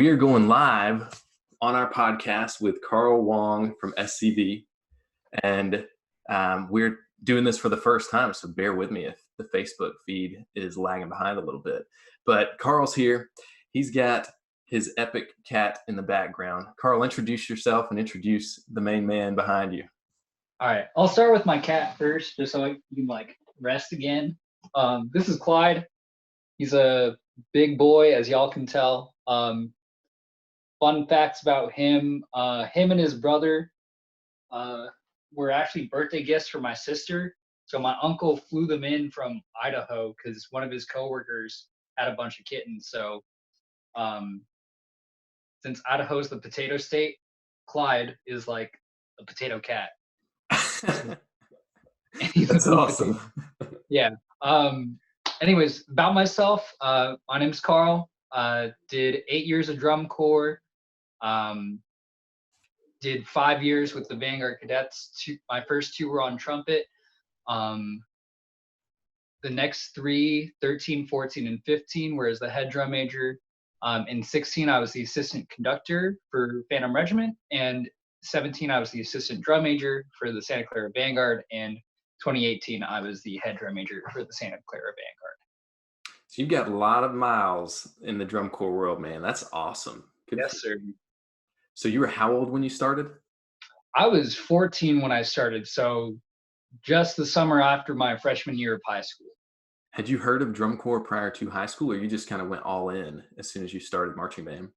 We are going live on our podcast with Carl Huang from SCV, and we're doing this for the first time, so bear with me if the Facebook feed is lagging behind a little bit. But Carl's here. He's got his epic cat in the background. Carl, introduce yourself and introduce the main man behind you. All right, I'll start with my cat first, just so you can rest again. This is Clyde. He's a big boy, as y'all can tell. Fun facts about him: him and his brother were actually birthday gifts for my sister. So my uncle flew them in from Idaho because one of his coworkers had a bunch of kittens. So since Idaho's the potato state, Clyde is like a potato cat. That's awesome. Yeah. Anyways, about myself, my name's Carl. Did 8 years of drum corps. Did 5 years with the Vanguard Cadets. My first two were on trumpet. The next three, 13, 14, and 15, were as the head drum major. In 16, I was the assistant conductor for Phantom Regiment, and 17, I was the assistant drum major for the Santa Clara Vanguard, and 2018, I was the head drum major for the Santa Clara Vanguard. So you've got a lot of miles in the drum corps world, man. That's awesome. Yes, sir. So you were how old when you started? I was 14 when I started, so just the summer after my freshman year of high school. Had you heard of drum corps prior to high school, or you just kind of went all in as soon as you started marching band?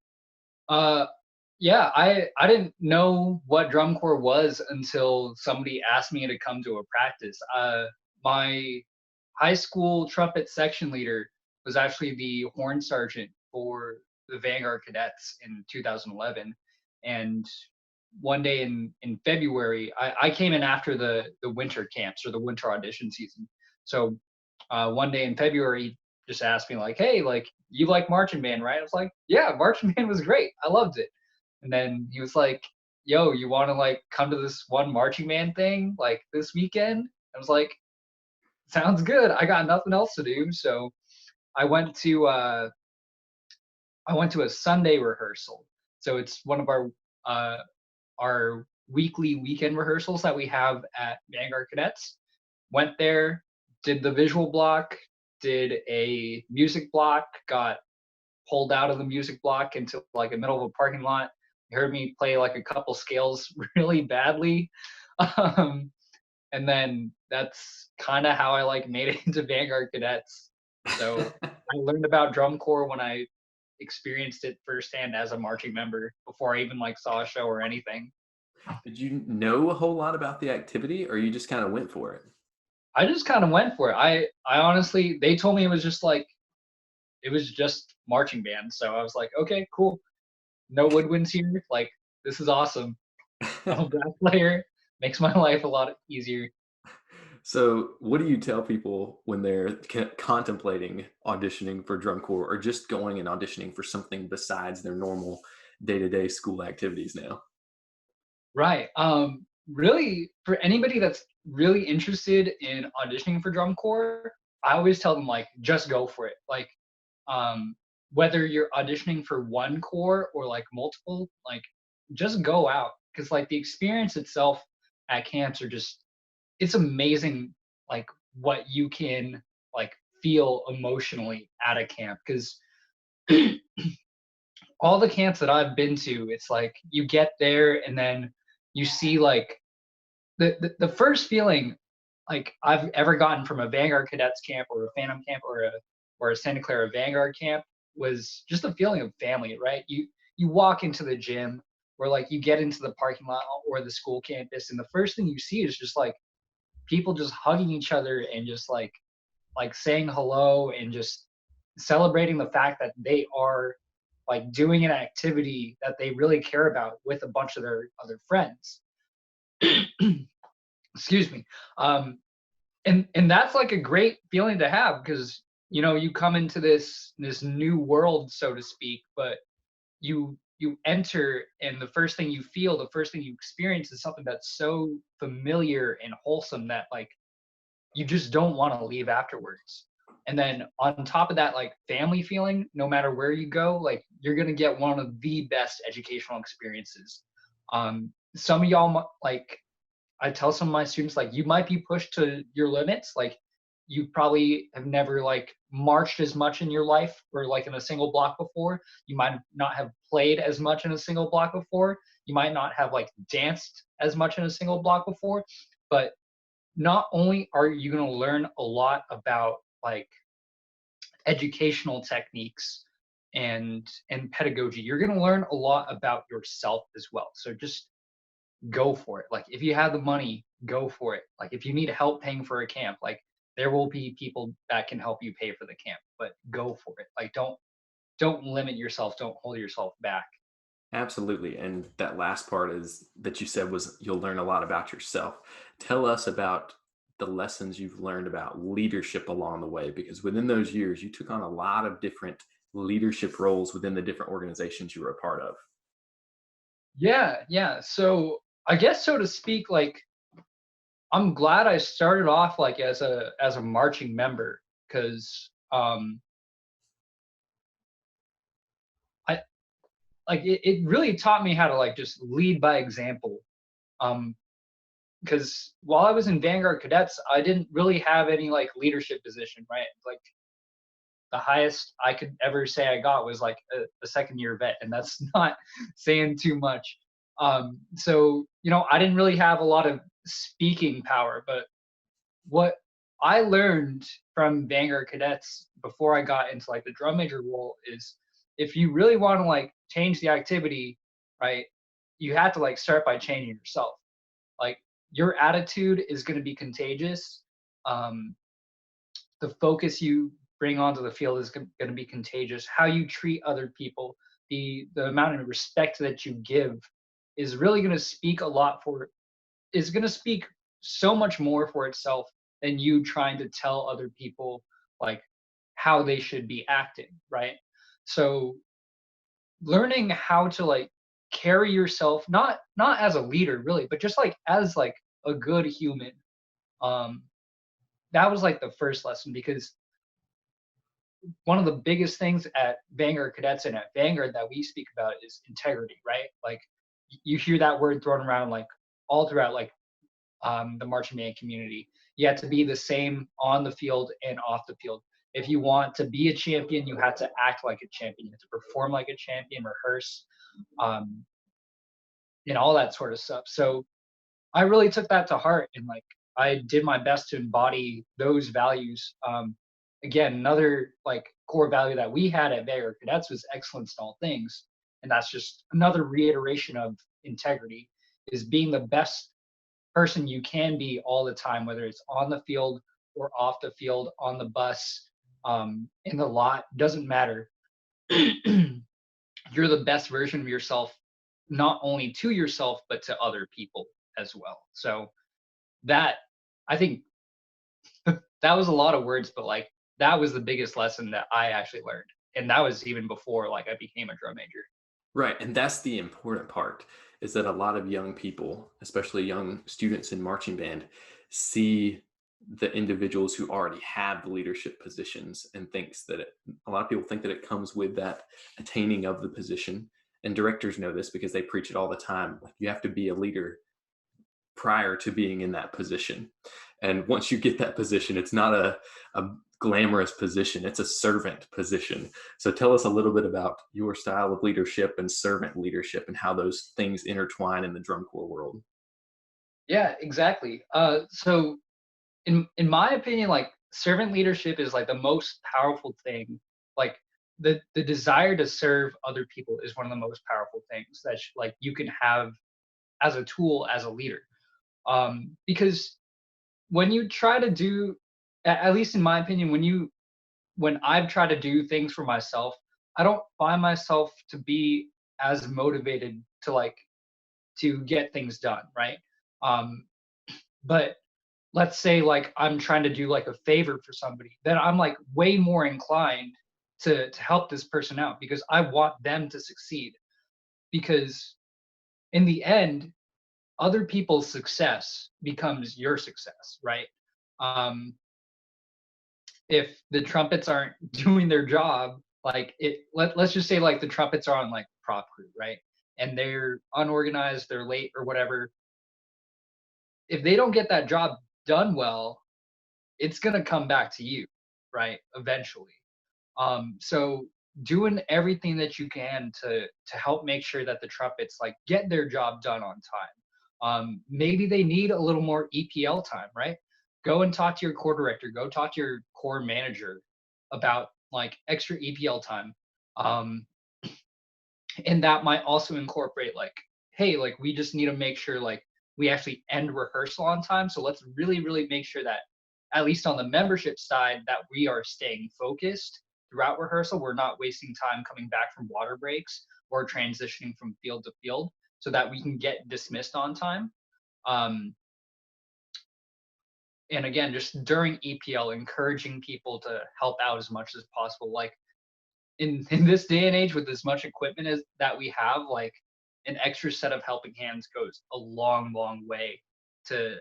Yeah, I didn't know what drum corps was until somebody asked me to come to a practice. My high school trumpet section leader was actually the horn sergeant for the Vanguard Cadets in 2011. And one day in February, I came in after the winter camps or the winter audition season. So one day in February, he just asked me hey, you like marching band, right? I was like, yeah, marching band was great. I loved it. And then he was like, yo, you want to come to this one marching band thing this weekend? I was like, sounds good. I got nothing else to do. So I went to a Sunday rehearsal. So it's one of our weekly weekend rehearsals that we have at Vanguard Cadets. Went there, did the visual block, did a music block, got pulled out of the music block into the middle of a parking lot. You heard me play a couple scales really badly. And then that's kind of how I made it into Vanguard Cadets. So I learned about drum corps when I experienced it firsthand as a marching member before I even saw a show or anything. Did you know a whole lot about the activity, or you just kind of went for it? I just kind of went for it. I honestly, they told me it was just it was just marching band. So I was like, okay, cool. No woodwinds here. This is awesome. I'm a brass player. Makes my life a lot easier. So what do you tell people when they're contemplating auditioning for drum corps, or just going and auditioning for something besides their normal day-to-day school activities now? Right. Really, for anybody that's really interested in auditioning for drum corps, I always tell them just go for it. Whether you're auditioning for one corps or multiple, just go out, because the experience itself at camps are just, it's amazing what you can feel emotionally at a camp, because all the camps that I've been to, it's you get there and then you see the first feeling I've ever gotten from a Vanguard Cadets camp or a Phantom camp or a Santa Clara Vanguard camp was just a feeling of family, right? You walk into the gym, or you get into the parking lot or the school campus, and the first thing you see is just people just hugging each other and just saying hello and just celebrating the fact that they are doing an activity that they really care about with a bunch of their other friends. Excuse me. And that's a great feeling to have, because you come into this new world, so to speak, but you enter, and the first thing you feel, the first thing you experience is something that's so familiar and wholesome that you just don't want to leave afterwards. And then on top of that, like family feeling, no matter where you go, like you're gonna get one of the best educational experiences. Some of y'all like I tell some of my students like you might be pushed to your limits. Like you probably have never like marched as much in your life or like in a single block before. You might not have played as much in a single block before. You might not have like danced as much in a single block before. But not only are you going to learn a lot about like educational techniques and pedagogy, you're going to learn a lot about yourself as well. So just go for it. Like if you have the money, go for it. Like if you need help paying for a camp, like there will be people that can help you pay for the camp, but go for it. Like don't limit yourself, don't hold yourself back. Absolutely. And that last part is that you said was you'll learn a lot about yourself. Tell us about the lessons you've learned about leadership along the way, because within those years, you took on a lot of different leadership roles within the different organizations you were a part of. Yeah, yeah. So I guess so to speak, like I'm glad I started off like as a marching member because I like it really taught me how to like just lead by example. Um, because while I was in Vanguard Cadets, I didn't really have any like leadership position, right? Like the highest I could ever say I got was like a second year vet, and that's not saying too much. So you know, I didn't really have a lot of speaking power, but what I learned from Vanguard Cadets before I got into like the drum major role is if you really want to like change the activity, right, you have to like start by changing yourself. Like your attitude is going to be contagious. Um, the focus you bring onto the field is going to be contagious. How you treat other people, the amount of respect that you give is really going to speak a lot for is going to speak so much more for itself than you trying to tell other people like how they should be acting, right? So learning how to like carry yourself not as a leader really, but just like as like a good human. Um that was like the first lesson because one of the biggest things at Vanguard Cadets and at Vanguard that we speak about is integrity, right? Like you hear that word thrown around like all throughout like the marching band community. You have to be the same on the field and off the field. If you want to be a champion, you have to act like a champion. You have to perform like a champion, rehearse, um, and all that sort of stuff. So I really took that to heart, and like I did my best to embody those values. Again, another like core value that we had at Vanguard Cadets was excellence in all things, and that's just another reiteration of integrity is being the best person you can be all the time, whether it's on the field or off the field, on the bus, in the lot, doesn't matter. You're the best version of yourself, not only to yourself, but to other people as well. So that, I think that was a lot of words, but like that was the biggest lesson that I actually learned. And that was even before like I became a drum major. Right. And that's the important part is that a lot of young people, especially young students in marching band, see the individuals who already have the leadership positions and thinks that a lot of people think that it comes with that attaining of the position. And directors know this because they preach it all the time. Like you have to be a leader prior to being in that position. And once you get that position, it's not a glamorous position, it's a servant position. So tell us a little bit about your style of leadership and servant leadership and how those things intertwine in the drum corps world. Yeah, exactly. So in my opinion, like servant leadership is like the most powerful thing. Like the desire to serve other people is one of the most powerful things that like you can have as a tool as a leader. Because when you try to do, at least in my opinion, when I've tried to do things for myself, I don't find myself to be as motivated to like to get things done, right? Um, but let's say like I'm trying to do like a favor for somebody, then I'm like way more inclined to help this person out because I want them to succeed. Because in the end, other people's success becomes your success, right? Um, if the trumpets aren't doing their job, like let's just say like the trumpets are on like prop crew, right? And they're unorganized, they're late or whatever. If they don't get that job done well, it's gonna come back to you, right? Eventually. So doing everything that you can to help make sure that the trumpets like get their job done on time. Maybe they need a little more EPL time, right? Go and talk to your core director. Go talk to your core manager about like extra EPL time. Um, and that might also incorporate like, hey, like we just need to make sure like we actually end rehearsal on time. So let's really make sure that at least on the membership side that we are staying focused throughout rehearsal. We're not wasting time coming back from water breaks or transitioning from field to field so that we can get dismissed on time. um, and again, just during EPL, encouraging people to help out as much as possible. Like in this day and age with as much equipment as that we have, like an extra set of helping hands goes a long way to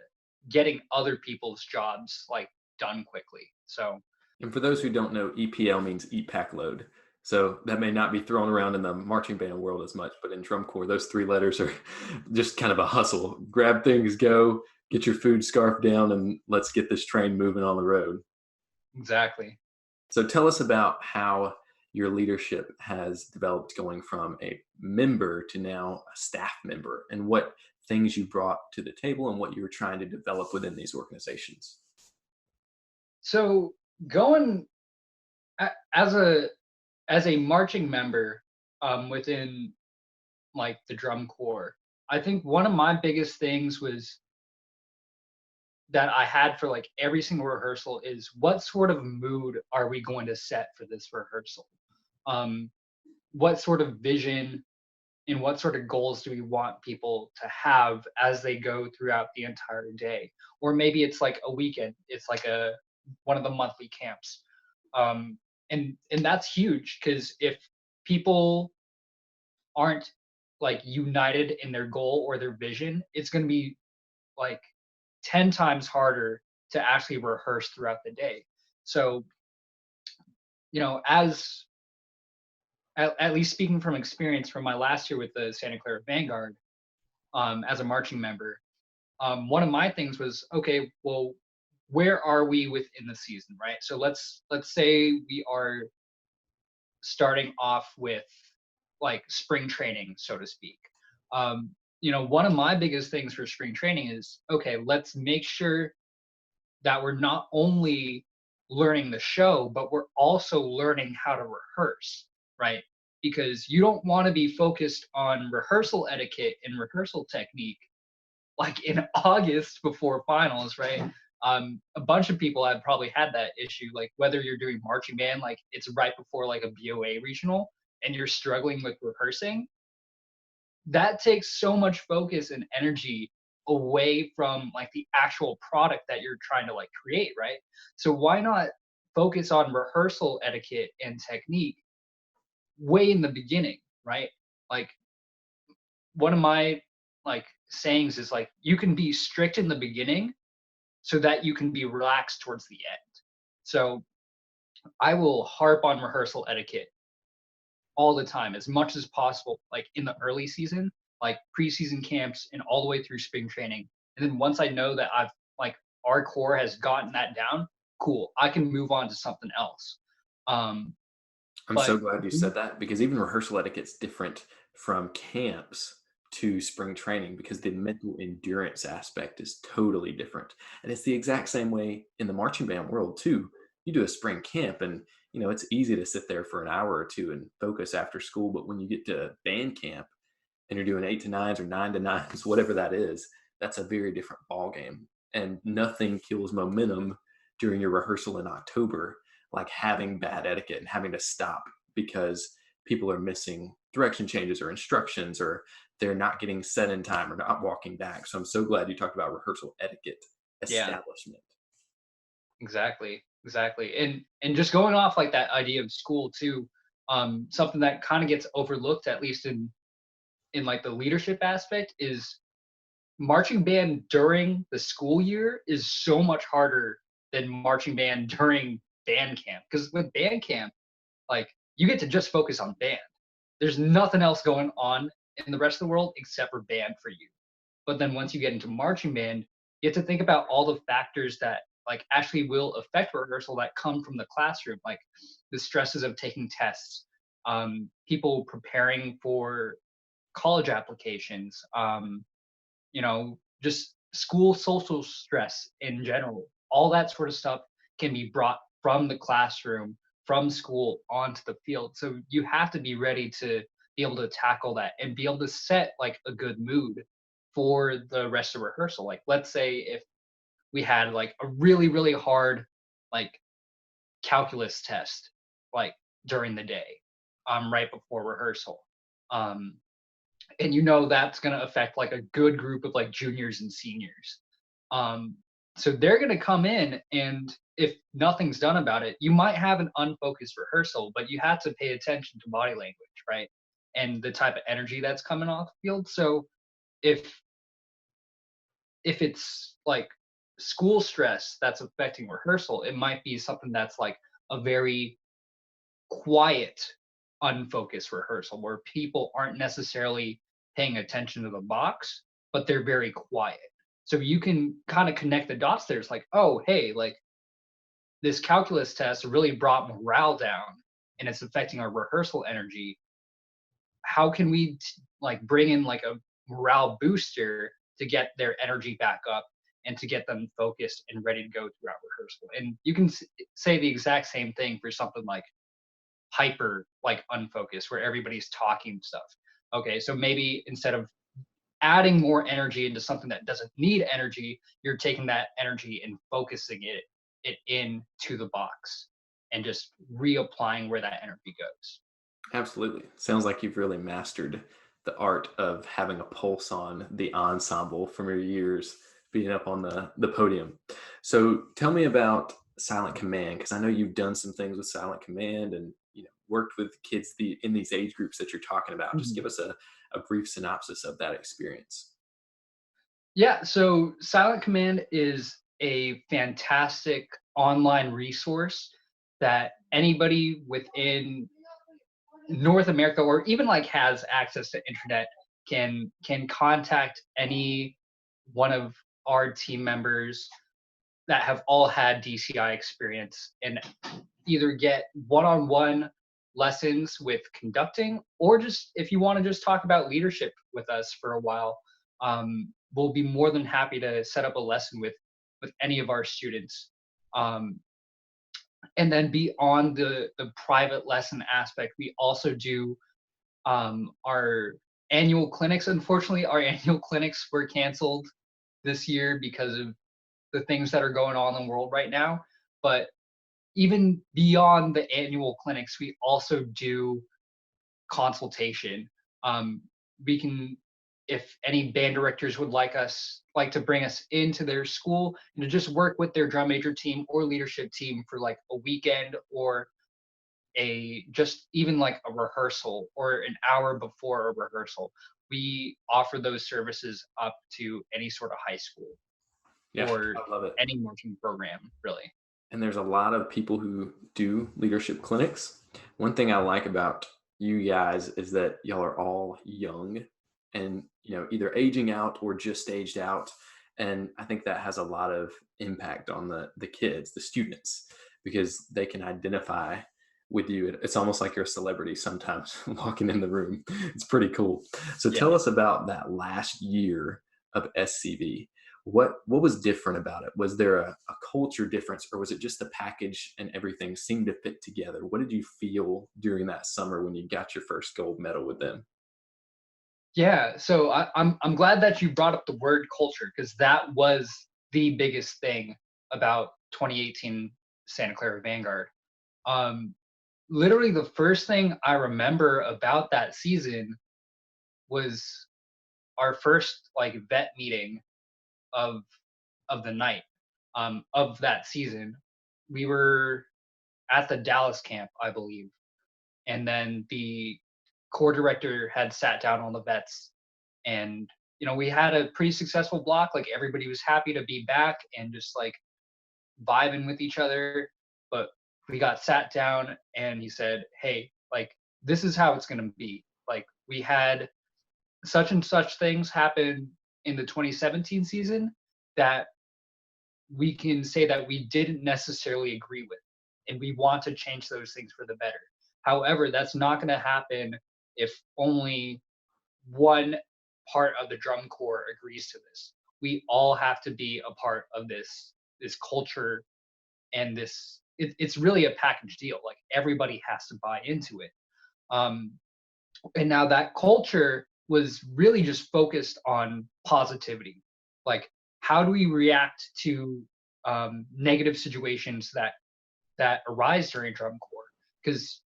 getting other people's jobs like done quickly. So And for those who don't know, EPL means eat, pack, load. So that may not be thrown around in the marching band world as much, but in drum corps, those three letters are just kind of a hustle. Grab things, go, get your food scarf down, and let's get this train moving on the road. exactly. So tell us about how your leadership has developed going from a member to now a staff member, and what things you brought to the table and what you were trying to develop within these organizations. So going as a marching member within like the drum corps, I think one of my biggest things was that I had for like every single rehearsal is what sort of mood are we going to set for this rehearsal? Um, what sort of vision and what sort of goals do we want people to have as they go throughout the entire day? Or maybe it's like a weekend. It's like a one of the monthly camps. And that's huge because if people aren't like united in their goal or their vision, it's going to be like 10 times harder to actually rehearse throughout the day. So, as at least speaking from experience from my last year with the Santa Clara Vanguard, as a marching member, one of my things was, okay, well, where are we within the season, right? So let's say we are starting off with like spring training, so to speak. Um, one of my biggest things for spring training is, okay, let's make sure that we're not only learning the show, but we're also learning how to rehearse, right? Because you don't want to be focused on rehearsal etiquette and rehearsal technique like in August before finals, right? A bunch of people have probably had that issue, like whether you're doing marching band, like it's right before like a BOA regional and you're struggling with rehearsing, that takes so much focus and energy away from like the actual product that you're trying to like create, right? So why not focus on rehearsal etiquette and technique way in the beginning, right? Like one of my like sayings is like you can be strict in the beginning so that you can be relaxed towards the end. So I will harp on rehearsal etiquette all the time as much as possible, like in the early season, like preseason camps and all the way through spring training. And then once I know that I've like our core has gotten that down, cool, I can move on to something else. Um, I'm so but glad you said that, because even rehearsal etiquette's different from camps to spring training, because the mental endurance aspect is totally different. And it's the exact same way in the marching band world too. You do a spring camp and it's easy to sit there for an hour or two and focus after school, but when you get to band camp and you're doing 8 to 9s or 9 to 9s, whatever that is, that's a very different ball game. And nothing kills momentum during your rehearsal in October like having bad etiquette and having to stop because people are missing direction changes or instructions, or they're not getting set in time or not walking back. So I'm so glad you talked about rehearsal etiquette yeah, establishment. exactly. And just going off like that idea of school too, something that kind of gets overlooked, at least in like the leadership aspect, is marching band during the school year is so much harder than marching band during band camp. Because with band camp, like you get to just focus on band. There's nothing else going on in the rest of the world except for band for you. But then once you get into marching band, you have to think about all the factors that like actually will affect rehearsal that come from the classroom, like the stresses of taking tests, people preparing for college applications, just school social stress in general. All that sort of stuff can be brought from the classroom, from school onto the field. So you have to be ready to be able to tackle that and be able to set like a good mood for the rest of rehearsal. Like let's say if we had like a really, really hard like calculus test like during the day, right before rehearsal. Um, and that's going to affect like a good group of like juniors and seniors. Um, so they're going to come in, and if nothing's done about it, you might have an unfocused rehearsal, but you have to pay attention to body language, right? And the type of energy that's coming off the field. So if it's like school stress that's affecting rehearsal, it might be something that's like a very quiet, unfocused rehearsal where people aren't necessarily paying attention to the box, but they're very quiet. So you can kind of connect the dots there. It's like, oh, hey, like this calculus test really brought morale down and it's affecting our rehearsal energy. How can we like bring in like a morale booster to get their energy back up and to get them focused and ready to go throughout rehearsal? And you can say the exact same thing for something like hyper like unfocused where everybody's talking stuff. Okay, so maybe instead of adding more energy into something that doesn't need energy, you're taking that energy and focusing it into the box and just reapplying where that energy goes. Absolutely. Sounds like you've really mastered the art of having a pulse on the ensemble from your years being up on the podium. So tell me about Silent Command, because I know you've done some things with Silent Command and worked with kids in these age groups that you're talking about. Just give Mhm. us a brief synopsis of that experience. Yeah, so Silent Command is a fantastic online resource that anybody within North America or even like has access to internet can contact any one of our team members that have all had DCI experience and either get one-on-one lessons with conducting, or just if you want to just talk about leadership with us for a while, we'll be more than happy to set up a lesson with any of our students. Um, and then beyond the private lesson aspect, we also do our annual clinics. Unfortunately, our annual clinics were canceled this year because of the things that are going on in the world right now. But even beyond the annual clinics, we also do consultation. Um, we can, if any band directors would like to bring us into their school and to just work with their drum major team or leadership team for like a weekend or a just even like a rehearsal or an hour before a rehearsal, we offer those services up to any sort of high school Yeah, or I love it. any marching program, really. And there's a lot of people who do leadership clinics. One thing I like about you guys is that y'all are all young and either aging out or just aged out, and I think that has a lot of impact on the kids, the students, because they can identify with you. It's almost like you're a celebrity sometimes walking in the room. It's pretty cool. So Yeah. tell us about that last year of SCV. What was different about it? Was there a culture difference, or was it just the package and everything seemed to fit together? What did you feel during that summer when you got your first gold medal with them? Yeah, so I'm glad that you brought up the word culture because that was the biggest thing about 2018 Santa Clara Vanguard. Um, Literally, the first thing I remember about that season was our first like vet meeting of the night of that season. We were at the Dallas camp, I believe, and then the core director had sat down on the vets, and we had a pretty successful block. Like everybody was happy to be back and just like vibing with each other. But we got sat down and he said, hey, like, this is how it's going to be. Like, we had such and such things happen in the 2017 season that we can say that we didn't necessarily agree with, and we want to change those things for the better. However, that's not going to happen if only one part of the drum corps agrees to this. We all have to be a part of this culture, and it's really a package deal. Like, everybody has to buy into it. Um, and now that culture was really just focused on positivity. Like, how do we react to negative situations that arise during drum corps? Because,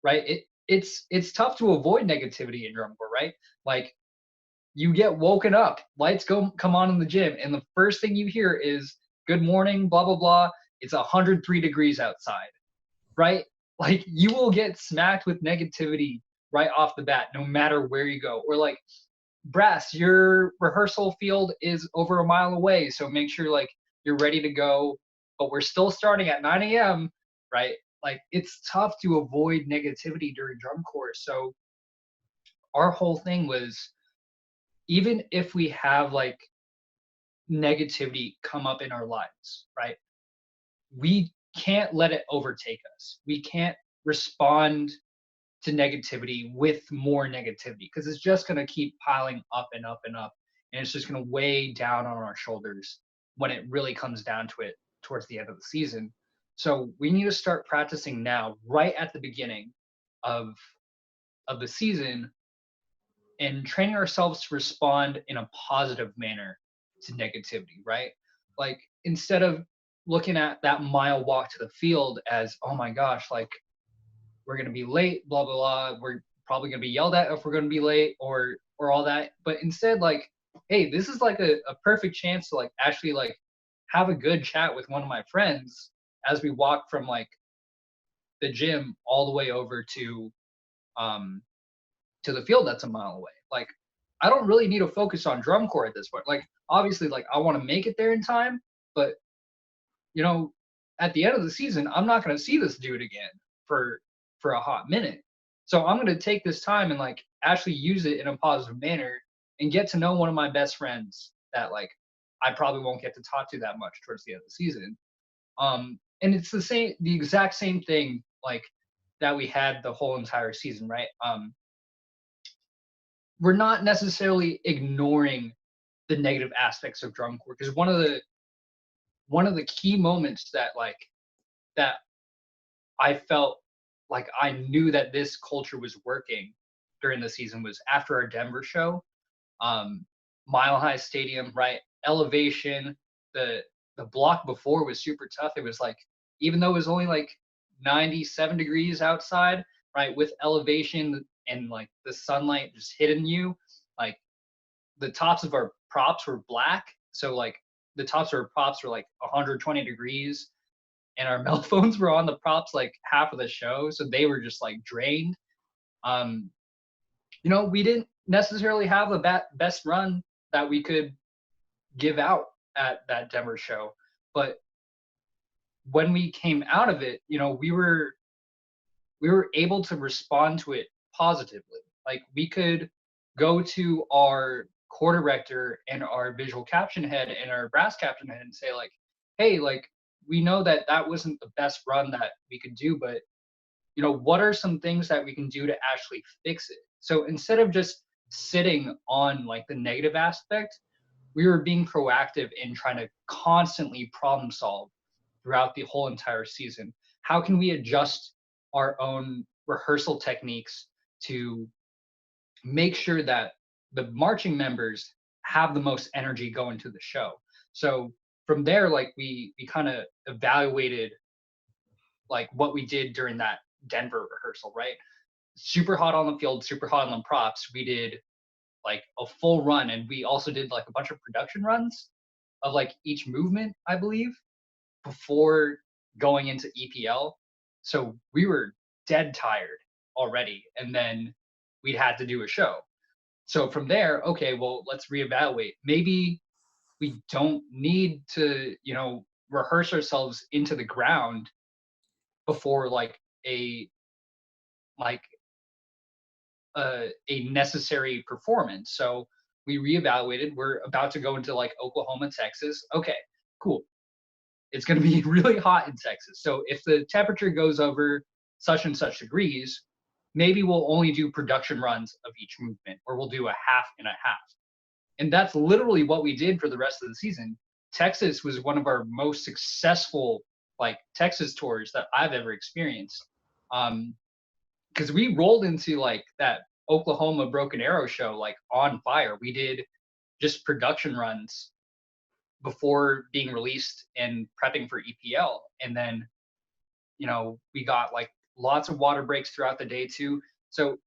right, it's tough to avoid negativity in drum corps, right? Like, you get woken up, lights come on in the gym, and the first thing you hear is "Good morning, blah blah blah." It's 103 degrees outside, right? Like, you will get smacked with negativity right off the bat, no matter where you go. Or like, brass, your rehearsal field is over a mile away, so make sure like you're ready to go. But we're still starting at 9 a.m., right? Like, it's tough to avoid negativity during drum corps. So our whole thing was, even if we have like negativity come up in our lives, right? We can't let it overtake us. We can't respond to negativity with more negativity, because it's just going to keep piling up and up and up, and it's just going to weigh down on our shoulders when it really comes down to it towards the end of the season. So we need to start practicing now, right at the beginning of the season, and training ourselves to respond in a positive manner to negativity, right? Like, instead of looking at that mile walk to the field as, oh my gosh, like, we're going to be late, blah blah blah, we're probably going to be yelled at if we're going to be late, or all that. But instead, like, hey, this is like a perfect chance to like actually like have a good chat with one of my friends as we walk from like the gym all the way over um to the field that's a mile away. Like, I don't really need to focus on drum corps at this point. Like, obviously, like, I want to make it there in time, but you know, at the end of the season, I'm not going to see this dude again for a hot minute. So I'm going to take this time and like actually use it in a positive manner and get to know one of my best friends that like I probably won't get to talk to that much towards the end of the season. And it's the exact same thing like that we had the whole entire season, right? We're not necessarily ignoring the negative aspects of drum corps, because one of the key moments that I felt like I knew that this culture was working during the season was after our Denver show. um, Mile High Stadium, right? Elevation. The the block before was super tough. It was like, even though it was only like 97 degrees outside, right? With elevation and like the sunlight just hitting you, like, the tops of our props were black. So like the tops of our props were like 120 degrees, and our phones were on the props like half of the show, so they were just like drained. Um, we didn't necessarily have the best run that we could give out at that Denver show, but when we came out of it, we were able to respond to it positively. Like, we could go to our core director and our visual caption head and our brass caption head and say like, hey, like, we know that that wasn't the best run that we could do, but what are some things that we can do to actually fix it? So instead of just sitting on like the negative aspect, we were being proactive in trying to constantly problem solve throughout the whole entire season. How can we adjust our own rehearsal techniques to make sure that the marching members have the most energy going to the show? So from there, like, we kind of evaluated like what we did during that Denver rehearsal, right? Super hot on the field, super hot on the props. We did like a full run, and we also did like a bunch of production runs of like each movement, I believe, before going into EPL. So we were dead tired already, and then we'd had to do a show. So from there, okay, well, let's reevaluate. Maybe we don't need to, rehearse ourselves into the ground before like a like a necessary performance. So we reevaluated. We're about to go into like Oklahoma, Texas. Okay, cool. It's going to be really hot in Texas. So if the temperature goes over such and such degrees, maybe we'll only do production runs of each movement, or we'll do a half and a half. And that's literally what we did for the rest of the season. Texas was one of our most successful like Texas tours that I've ever experienced. Because we rolled into like that Oklahoma Broken Arrow show like on fire. We did just production runs before being released and prepping for EPL. And then, we got like lots of water breaks throughout the day too. So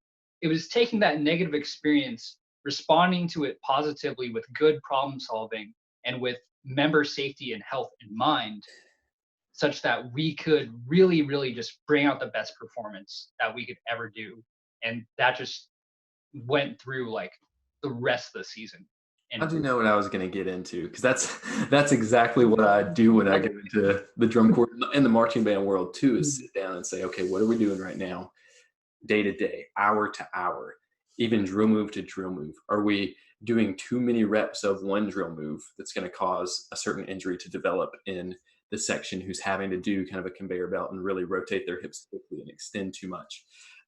it was taking that negative experience, responding to it positively with good problem solving and with member safety and health in mind, such that we could really, really just bring out the best performance that we could ever do. And that just went through like the rest of the season. How'd you know what I was going to get into? Because that's exactly what I do when I get into the drum corps and the marching band world too. Is sit down and say, okay, what are we doing right now, day to day, hour to hour, even drill move to drill move? Are we doing too many reps of one drill move that's going to cause a certain injury to develop in the section who's having to do kind of a conveyor belt and really rotate their hips quickly and extend too much?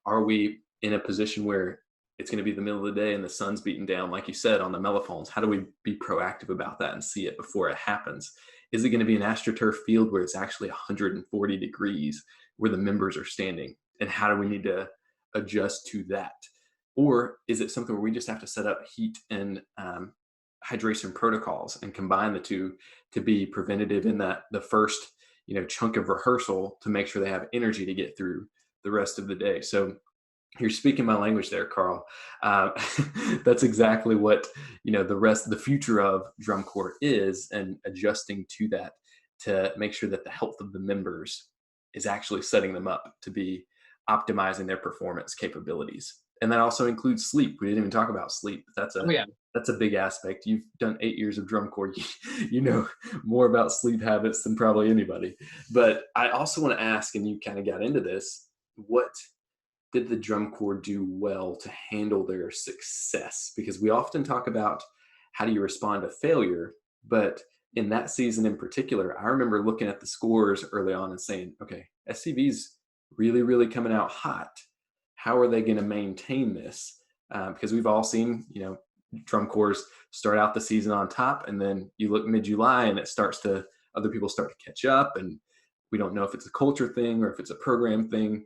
Are we in a position where it's going to be the middle of the day and the sun's beating down, like you said, on the mellophones? How do we be proactive about that and see it before it happens? Is it going to be an AstroTurf field where it's actually 140 degrees where the members are standing? And how do we need to adjust to that? Or is it something where we just have to set up heat and hydration protocols and combine the two to be preventative in that the first chunk of rehearsal to make sure they have energy to get through the rest of the day? So you're speaking my language there, Carl. That's exactly what the future of drum corps is, and adjusting to that to make sure that the health of the members is actually setting them up to be optimizing their performance capabilities. And that also includes sleep. We didn't even talk about sleep. That's a big aspect. You've done 8 years of drum corps. You know more about sleep habits than probably anybody. But I also want to ask, and you kind of got into this, what did the drum corps do well to handle their success? Because we often talk about how do you respond to failure, but in that season in particular, I remember looking at the scores early on and saying, okay, SCV's really, really coming out hot. How are they going to maintain this? Because we've all seen, drum corps start out the season on top, and then you look mid-July and other people start to catch up, and we don't know if it's a culture thing or if it's a program thing.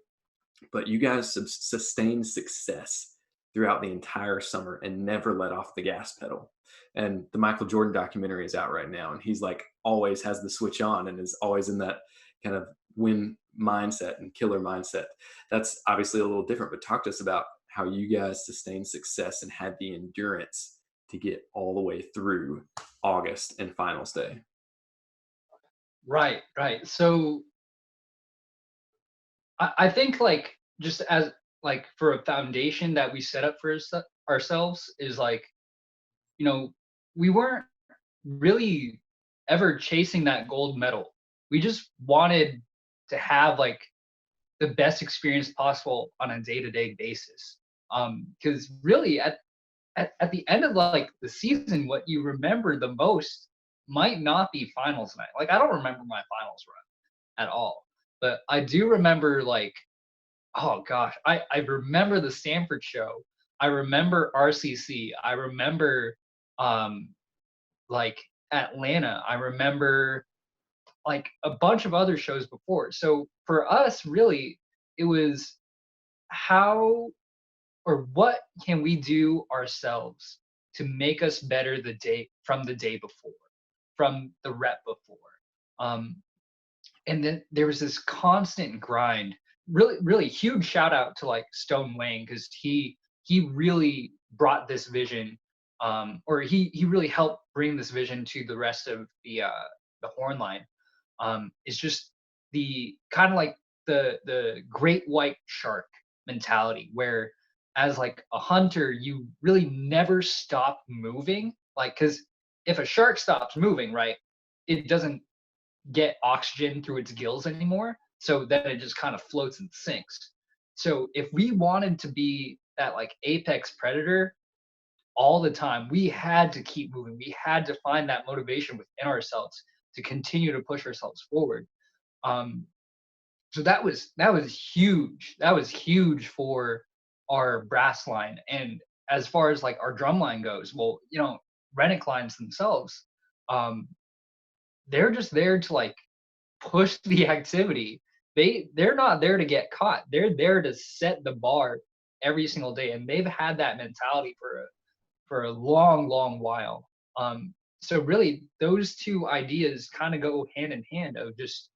But you guys sustained success throughout the entire summer and never let off the gas pedal. And the Michael Jordan documentary is out right now, and he's like always has the switch on and is always in that kind of win mindset and killer mindset. That's obviously a little different, but talk to us about how you guys sustained success and had the endurance to get all the way through August and finals day. Right. So I think like just as like for a foundation that we set up for ourselves is like, we weren't really ever chasing that gold medal. We just wanted to have like the best experience possible on a day-to-day basis. Because really at the end of like the season, what you remember the most might not be finals night. Like I don't remember my finals run at all. But I do remember like, oh gosh, I remember the Stanford show. I remember RCC. I remember like Atlanta. I remember like a bunch of other shows before. So for us, really, it was how or what can we do ourselves to make us better the day before, from the rep before. And then there was this constant grind. Really, really huge shout out to like Stone Wang, because he really brought this vision, or he really helped bring this vision to the rest of the horn line. It's just the kind of like the great white shark mentality, where as like a hunter, you really never stop moving. Like, because if a shark stops moving, right, it doesn't get oxygen through its gills anymore. so that it just kind of floats and sinks. So if we wanted to be that like apex predator all the time, we had to keep moving. We had to find that motivation within ourselves to continue to push ourselves forward. Um, so that was huge. That was huge for our brass line. And as far as like our drum line goes, well, Rennick lines themselves, um, they're just there to like push the activity. They're not there to get caught. They're there to set the bar every single day, and they've had that mentality for a long, long while. So really, those two ideas kind of go hand in hand of just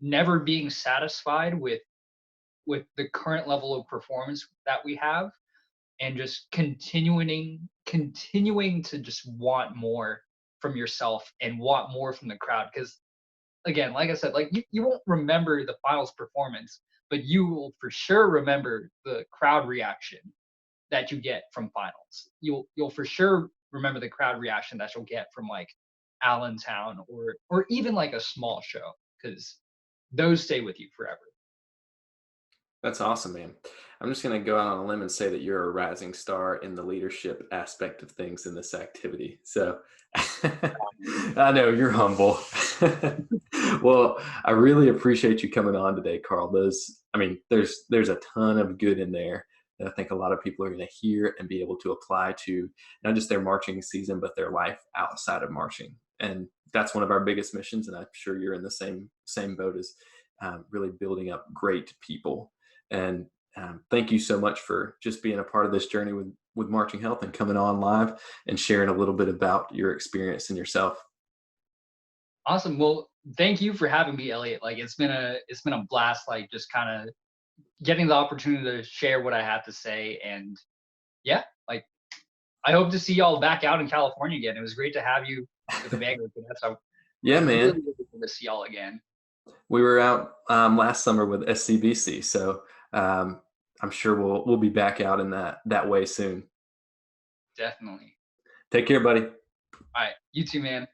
never being satisfied with the current level of performance that we have, and just continuing to just want more from yourself and want more from the crowd. Because again, like I said, like you won't remember the finals performance, but you will for sure remember the crowd reaction that you get from finals. You'll for sure remember the crowd reaction that you'll get from like Allentown or even like a small show, because those stay with you forever. That's awesome, man. I'm just going to go out on a limb and say that you're a rising star in the leadership aspect of things in this activity. So I know you're humble. Well, I really appreciate you coming on today, Carl. There's a ton of good in there that I think a lot of people are going to hear and be able to apply to not just their marching season, but their life outside of marching. And that's one of our biggest missions. And I'm sure you're in the same boat as really building up great people. And thank you so much for just being a part of this journey with Marching Health and coming on live and sharing a little bit about your experience and yourself. Awesome. Well, thank you for having me, Elliot. Like it's been a blast, like just kind of getting the opportunity to share what I have to say. And yeah, like I hope to see y'all back out in California again. It was great to have you with the Vanguard. So Yeah, man. really looking to see y'all again. We were out last summer with SCBC, so I'm sure we'll be back out in that way soon. Definitely. Take care, buddy. All right. You too, man.